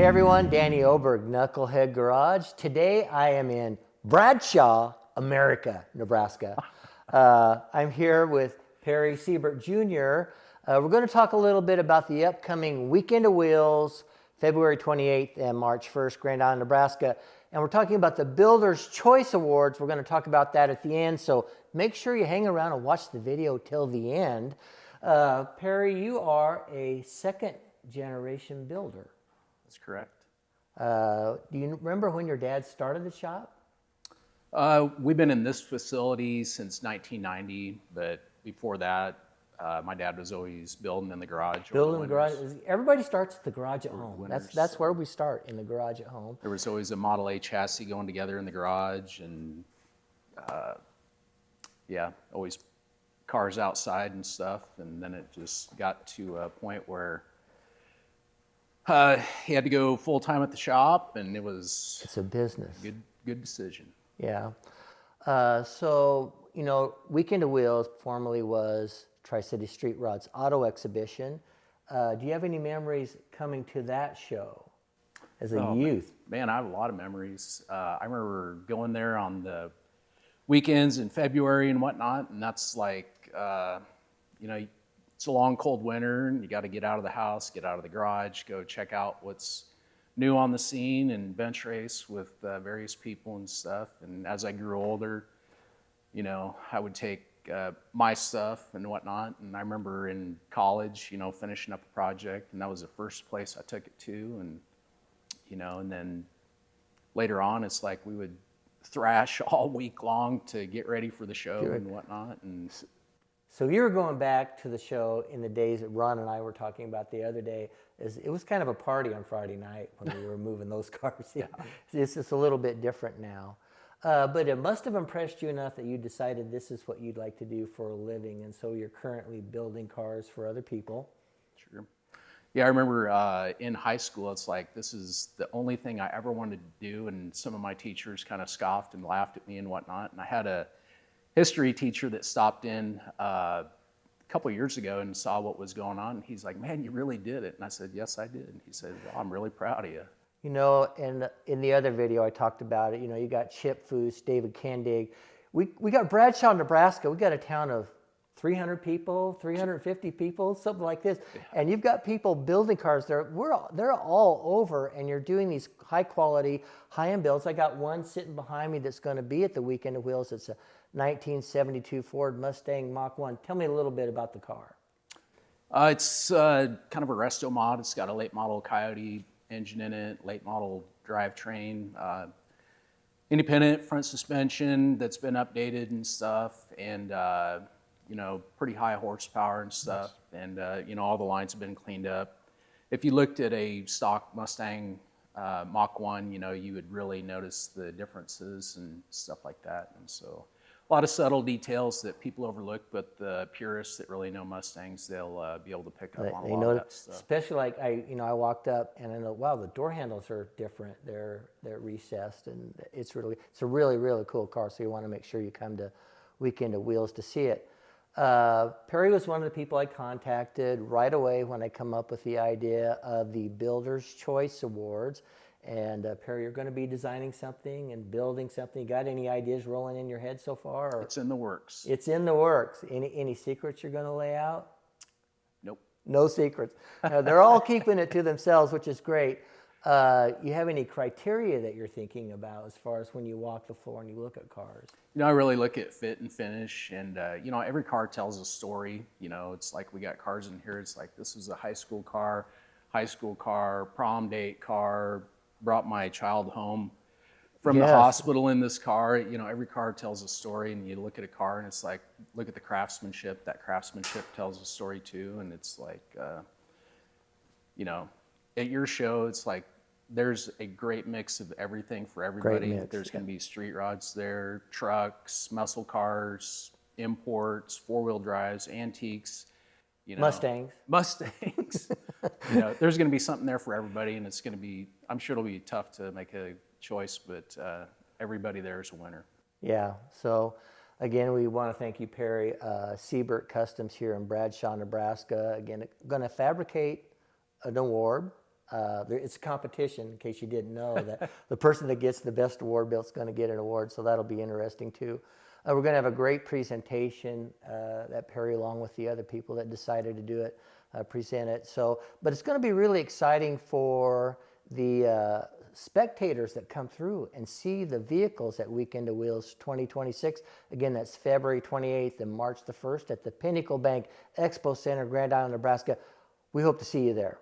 Hey everyone, Danny Oberg, Knucklehead Garage. Today I am in Bradshaw, America, Nebraska. I'm here with Perry Siebert Jr. We're going to talk a little bit about the upcoming Weekend of Wheels, February 28th and March 1st, Grand Island, Nebraska. And we're talking about the Builder's Choice Awards. We're going to talk about that at the end, so make sure you hang around and watch the video till the end. Perry, you are a second-generation builder. That's correct. Do you remember when your dad started the shop? We've been in this facility since 1990, but before that, my dad was always building in the garage. Building the garage. Everybody starts at the garage at home. That's where we start, in the garage at home. There was always a Model A chassis going together in the garage, and yeah, always cars outside and stuff. And then it just got to a point where he had to go full time at the shop, and it's a business. Good decision. Yeah. So you know, Weekend of Wheels formerly was Tri-City Street Rods Auto Exhibition. Do you have any memories coming to that show as a youth? Man, I have a lot of memories. I remember going there on the weekends in February and whatnot, and that's like, you know, it's a long, cold winter, and you got to get out of the house, get out of the garage, go check out what's new on the scene and bench race with various people and stuff. And as I grew older, you know, I would take my stuff and whatnot. And I remember in college, you know, finishing up a project, and that was the first place I took it to. And, you know, and then later on, it's like we would thrash all week long to get ready for the show and whatnot. And so you were going back to the show in the days that Ron and I were talking about the other day. It was kind of a party on Friday night when we were moving those cars. Yeah. It's just a little bit different now. But it must have impressed you enough that you decided this is what you'd like to do for a living, and so you're currently building cars for other people. Sure. Yeah, I remember in high school, it's like, this is the only thing I ever wanted to do, and some of my teachers kind of scoffed and laughed at me and whatnot. And I had a history teacher that stopped in a couple of years ago and saw what was going on, and he's like, "Man, you really did it." And I said, "Yes, I did." And he said, "Well, I'm really proud of you." You know, and in the other video I talked about it, you know, you got Chip Foose, David Kendig. We got Bradshaw, Nebraska. We got a town of 300 people, 350 people, something like this. Yeah. And you've got people building cars there. They're all over, and you're doing these high quality, high-end builds. I got one sitting behind me that's going to be at the Weekend of Wheels. It's a 1972 Ford Mustang Mach 1. Tell me a little bit about the car. It's kind of a resto mod. It's got a late model Coyote engine in it, late model drivetrain, independent front suspension that's been updated and stuff, and you know, pretty high horsepower and stuff. Nice. And you know, all the lines have been cleaned up. If you looked at a stock Mustang Mach 1, you know, you would really notice the differences and stuff like that. And so a lot of subtle details that people overlook, but the purists that really know Mustangs, they'll be able to pick up on a lot of that stuff. Especially like I walked up and I know, wow, the door handles are different. They're recessed, and it's a really cool car. So you want to make sure you come to Weekend of Wheels to see it. Perry was one of the people I contacted right away when I come up with the idea of the Builder's Choice Awards. And Perry, you're going to be designing something and building something. You got any ideas rolling in your head so far? Or? It's in the works. It's in the works. Any secrets you're going to lay out? Nope. No secrets. They're all keeping it to themselves, which is great. You have any criteria that you're thinking about as far as when you walk the floor and you look at cars? You know, I really look at fit and finish, and you know, every car tells a story. You know, it's like we got cars in here. It's like, this is a high school car, prom date car, brought my child home from the hospital in this car. You know, every car tells a story, and you look at a car and it's like, look at the craftsmanship. That craftsmanship tells a story too. And it's like, you know, at your show, it's like, there's a great mix of everything for everybody. There's going to be street rods there, trucks, muscle cars, imports, four-wheel drives, antiques, you know, Mustangs. You know, there's going to be something there for everybody, and it's going to be, I'm sure it'll be tough to make a choice, but everybody there is a winner. Yeah. So again, we want to thank you, Perry. Siebert Customs here in Bradshaw, Nebraska. Again, going to fabricate an award. It's a competition, in case you didn't know, that the person that gets the best award belt is going to get an award, so that'll be interesting too. We're going to have a great presentation that Perry, along with the other people that decided to do it, present it. So, but it's going to be really exciting for the spectators that come through and see the vehicles at Weekend of Wheels 2026. Again, that's February 28th and March the 1st at the Pinnacle Bank Expo Center, Grand Island, Nebraska. We hope to see you there.